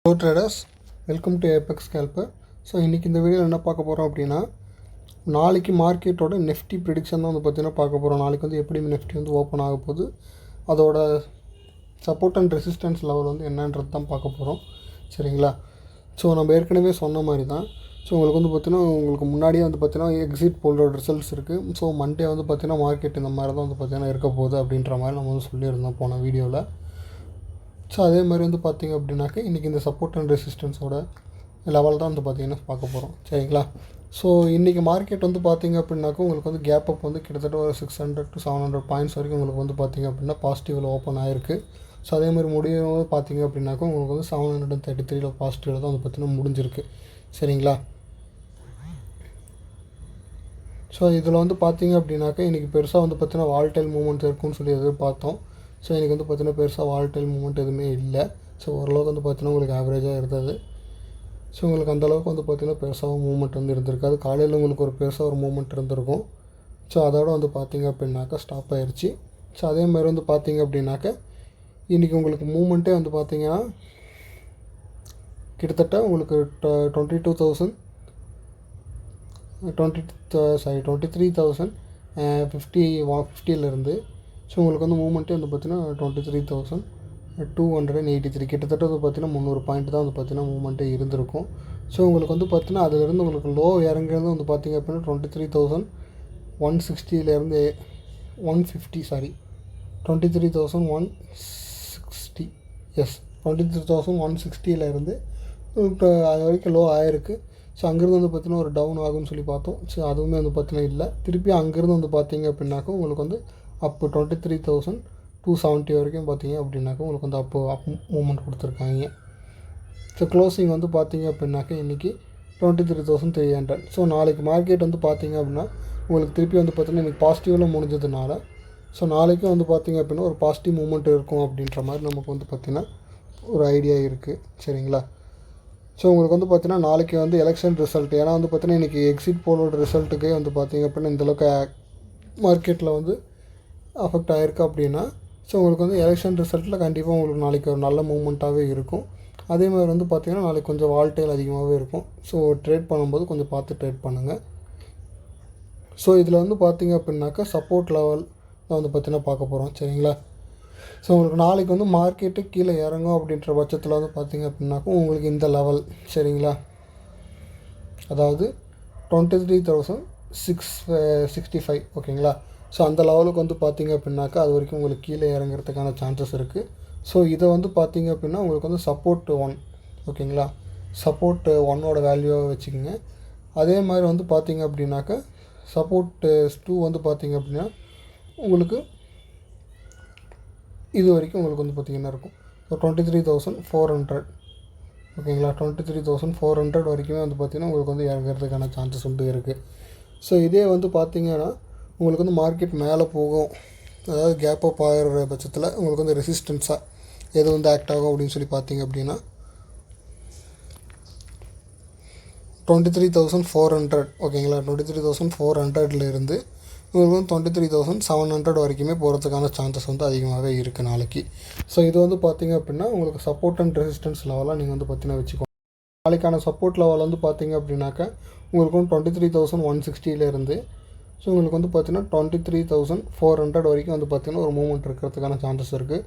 Hello traders, welcome to Apex scalper. So இன்றைக்கி இந்த வீடியோவில் என்ன பார்க்க போகிறோம் அப்படின்னா, நாளைக்கு மார்க்கெட்டோட நெஃப்டி ப்ரிடிக்ஷன் தான் வந்து பார்த்திங்கன்னா பார்க்க போகிறோம். நாளைக்கு வந்து எப்படி நெஃப்டி வந்து ஓப்பன் ஆக போகுது, அதோட சப்போர்ட் அண்ட் ரெசிஸ்டன்ஸ் லெவல் வந்து என்னன்றது தான் பார்க்க போகிறோம். சரிங்களா? ஸோ நம்ம ஏற்கனவே சொன்ன மாதிரி தான். ஸோ உங்களுக்கு வந்து பார்த்திங்கன்னா உங்களுக்கு முன்னாடியே வந்து பார்த்திங்கன்னா எக்ஸிட் போலோட ரிசல்ட்ஸ் இருக்குது. ஸோ மண்டே வந்து பார்த்திங்கன்னா மார்க்கெட் இந்த மாதிரி தான் வந்து பார்த்திங்கன்னா இருக்க போகுது அப்படின்ற மாதிரி நம்ம வந்து சொல்லியிருந்தோம் போன வீடியோவில். ஸோ அதே மாதிரி வந்து பார்த்திங்க அப்படின்னாக்க இன்றைக்கி இந்த சப்போர்ட் அண்ட் ரெசிஸ்டன்ஸோட லெவல் தான் வந்து பார்த்திங்கன்னா பார்க்க போகிறோம். சரிங்களா? ஸோ இன்றைக்கி மார்க்கெட் வந்து பார்த்திங்க அப்படின்னாக்க உங்களுக்கு வந்து கேப் அப் வந்து கிட்டத்தட்ட ஒரு 600 to 700 பாயிண்ட்ஸ் வரைக்கும் உங்களுக்கு வந்து பார்த்திங்க அப்படின்னா பாசிட்டிவில் ஓப்பன் ஆகிருக்கு. ஸோ அதே மாதிரி முடியும் பார்த்திங்க அப்படின்னாக்க உங்களுக்கு வந்து 733 பாசிட்டிவில் தான் வந்து பார்த்திங்கன்னா முடிஞ்சிருக்கு. சரிங்களா? ஸோ இதில் வந்து பார்த்திங்க அப்படின்னாக்க இன்றைக்கி பெருசாக வந்து பார்த்திங்கன்னா வால்டைல் மூவ்மெண்ட் இருக்குன்னு சொல்லி எதிர்பார்த்தோம். ஸோ இன்றைக்கி வந்து பார்த்திங்கன்னா பெருசாக வால்டைல் மூவ்மெண்ட் எதுவுமே இல்லை. ஸோ ஓரளவுக்கு வந்து பார்த்திங்கன்னா உங்களுக்கு ஆவரேஜாக இருந்தது. ஸோ உங்களுக்கு அந்தளவுக்கு வந்து பார்த்திங்கன்னா பெருசாக மூவ்மெண்ட் வந்து இருந்திருக்காது. காலையில் உங்களுக்கு ஒரு பெருசாக ஒரு மூவ்மெண்ட் இருந்திருக்கும். ஸோ அதோட வந்து பார்த்திங்க அப்படின்னாக்கா ஸ்டாப் ஆயிடுச்சு. ஸோ அதே மாதிரி வந்து பார்த்திங்க அப்படின்னாக்க இன்றைக்கி உங்களுக்கு மூவ்மெண்ட்டே வந்து பார்த்திங்கன்னா கிட்டத்தட்ட உங்களுக்கு 23,050 ஸோ உங்களுக்கு வந்து மூவ்மெண்ட்டே வந்து பார்த்திங்கன்னா 23,283 கிட்டத்தட்ட வந்து பார்த்திங்கன்னா 300 பாயிண்ட் தான் வந்து பார்த்திங்கன்னா மூவ்மெண்ட்டே இருந்திருக்கும். ஸோ உங்களுக்கு வந்து பார்த்திங்கன்னா அதிலிருந்து உங்களுக்கு லோ இறங்குறது வந்து பார்த்திங்க அப்படின்னா 23,160 23,160 எஸ் 23,160 அது வரைக்கும் லோ ஆகிருக்கு. ஸோ அங்கேருந்து வந்து பார்த்திங்கன்னா ஒரு டவுன் ஆகும்னு சொல்லி பார்த்தோம். ஸோ அதுவுமே வந்து பார்த்திங்கன்னா இல்லை. திருப்பி அங்கேருந்து வந்து பார்த்திங்க அப்படின்னாக்கா உங்களுக்கு வந்து அப்போ 23,270 வரைக்கும் பார்த்திங்க அப்படின்னாக்கா உங்களுக்கு வந்து அப் மூவ்மெண்ட் கொடுத்துருக்காங்க. ஸோ க்ளோசிங் வந்து பார்த்திங்க அப்படின்னாக்கா இன்றைக்கி 23,300. ஸோ நாளைக்கு மார்க்கெட் வந்து பார்த்திங்க அப்படின்னா உங்களுக்கு திருப்பி வந்து பார்த்திங்கன்னா இன்றைக்கி பாசிட்டிவில் முடிஞ்சதுனால ஸோ நாளைக்கும் வந்து பார்த்திங்க அப்படின்னா ஒரு பாசிட்டிவ் மூவ்மெண்ட் இருக்கும் அப்படின்ற மாதிரி நமக்கு வந்து பார்த்திங்கன்னா ஒரு ஐடியா இருக்குது. சரிங்களா? ஸோ உங்களுக்கு வந்து பார்த்திங்கன்னா நாளைக்கு வந்து எலெக்ஷன் ரிசல்ட், ஏன்னா வந்து பார்த்திங்கன்னா இன்றைக்கி எக்ஸிட் போலோட ரிசல்ட்டுக்கே வந்து பார்த்திங்க அப்படின்னா இந்தளவுக்கு மார்க்கெட்டில் வந்து அஃபெக்ட் ஆகிருக்கு அப்படின்னா ஸோ உங்களுக்கு வந்து எலெக்ஷன் ரிசல்ட்டில் கண்டிப்பாக உங்களுக்கு நாளைக்கு ஒரு நல்ல மூவ்மெண்ட்டாகவே இருக்கும். அதே மாதிரி வந்து பார்த்திங்கன்னா நாளைக்கு கொஞ்சம் வால்டைல் அதிகமாகவே இருக்கும். ஸோ ட்ரேட் பண்ணும்போது கொஞ்சம் பார்த்து ட்ரேட் பண்ணுங்கள். ஸோ இதில் வந்து பார்த்திங்க அப்படின்னாக்கா சப்போர்ட் லெவல் தான் வந்து பார்த்திங்கன்னா பார்க்க போகிறோம். சரிங்களா? ஸோ உங்களுக்கு நாளைக்கு வந்து மார்க்கெட்டு கீழே இறங்கும் அப்படின்ற பட்சத்தில் வந்து பார்த்திங்க அப்படின்னாக்கா உங்களுக்கு இந்த லெவல், சரிங்களா, அதாவது 23,665 ஓகேங்களா? ஸோ அந்த லெவலுக்கு வந்து பார்த்திங்க அப்படின்னாக்கா அது வரைக்கும் உங்களுக்கு கீழே இறங்குறதுக்கான சான்சஸ் இருக்குது. ஸோ இதை வந்து பார்த்திங்க அப்படின்னா உங்களுக்கு வந்து சப்போர்ட் 1 ஓகேங்களா, சப்போர்ட் 1ஓட வேல்யூவாக வச்சுக்கோங்க. அதே மாதிரி வந்து பார்த்திங்க அப்படின்னாக்கா சப்போர்ட் 2 வந்து பார்த்திங்க அப்படின்னா உங்களுக்கு இது வரைக்கும் உங்களுக்கு வந்து பார்த்திங்கன்னா இருக்கும். ஸோ 23,400 ஓகேங்களா, 23,400 வரைக்குமே வந்து பார்த்திங்கன்னா உங்களுக்கு வந்து இறங்குறதுக்கான சான்சஸ் வந்து இருக்குது. ஸோ இதே வந்து பார்த்திங்கன்னா உங்களுக்கு வந்து மார்க்கெட் மேலே போகும், அதாவது கேப் அப் ஆகிற பட்சத்தில் உங்களுக்கு வந்து ரெசிஸ்டன்ஸாக எது வந்து ஆக்ட் ஆகும் அப்படின்னு சொல்லி பார்த்திங்க அப்படின்னா 23,400 ஓகேங்களா, 23,400 உங்களுக்கு வந்து 23,700 வரைக்குமே போகிறதுக்கான சான்சஸ் வந்து அதிகமாகவே இருக்குது நாளைக்கு. ஸோ இது வந்து பார்த்திங்க அப்படின்னா உங்களுக்கு சப்போர்ட் அண்ட் ரெசிஸ்டன்ஸ் லெவலாக நீங்கள் வந்து பார்த்திங்கன்னா வச்சுக்கோங்க. நாளைக்கான சப்போர்ட் லெவல் வந்து பார்த்திங்க அப்படின்னாக்கா உங்களுக்கு வந்து 23,160 ஸோ உங்களுக்கு வந்து பார்த்திங்கன்னா 23,400 வரைக்கும் வந்து பார்த்திங்கன்னா ஒரு மூவ்மெண்ட் இருக்கிறதுக்கான சான்சஸ் இருக்குது.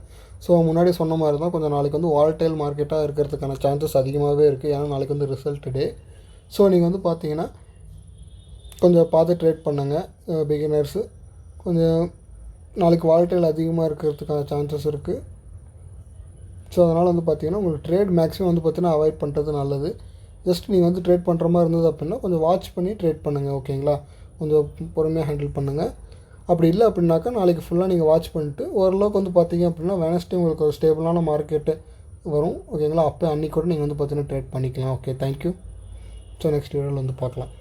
ஸோ முன்னாடி சொன்ன மாதிரி தான் கொஞ்சம் நாளைக்கு வந்து வால்டைல் மார்க்கெட்டாக இருக்கிறதுக்கான சான்சஸ் அதிகமாகவே இருக்குது. ஏன்னா நாளைக்கு வந்து ரிசல்ட் டே. ஸோ நீங்கள் வந்து பார்த்திங்கன்னா கொஞ்சம் பார்த்து ட்ரேட் பண்ணுங்கள். பிகினர்ஸு கொஞ்சம் நாளைக்கு வால்டைல் அதிகமாக இருக்கிறதுக்கான சான்சஸ் இருக்குது. ஸோ அதனால் வந்து பார்த்திங்கன்னா உங்களுக்கு ட்ரேட் மேக்ஸிமம் வந்து பார்த்திங்கன்னா அவாய்ட் பண்ணுறது நல்லது. ஜஸ்ட் நீங்கள் வந்து ட்ரேட் பண்ணுற மாதிரி இருந்தது அப்படின்னா கொஞ்சம் வாட்ச் பண்ணி ட்ரேட் பண்ணுங்கள். ஓகேங்களா? கொஞ்சம் பொறுமையாக ஹேண்டில் பண்ணுங்கள். அப்படி இல்லை அப்படின்னாக்கா நாளைக்கு ஃபுல்லாக நீங்கள் வாட்ச் பண்ணிட்டு ஓரளவுக்கு வந்து பார்த்திங்க அப்படின்னா வெனஸ்டே உங்களுக்கு ஒரு ஸ்டேபிளான மார்க்கெட்டு வரும். ஓகேங்களா? அப்போ அன்றைக்கி கூட நீங்கள் வந்து பார்த்திங்கன்னா ட்ரேட் பண்ணிக்கலாம். Okay, thank you. ஸோ நெக்ஸ்ட் வீடியோவில் வந்து பார்க்கலாம்.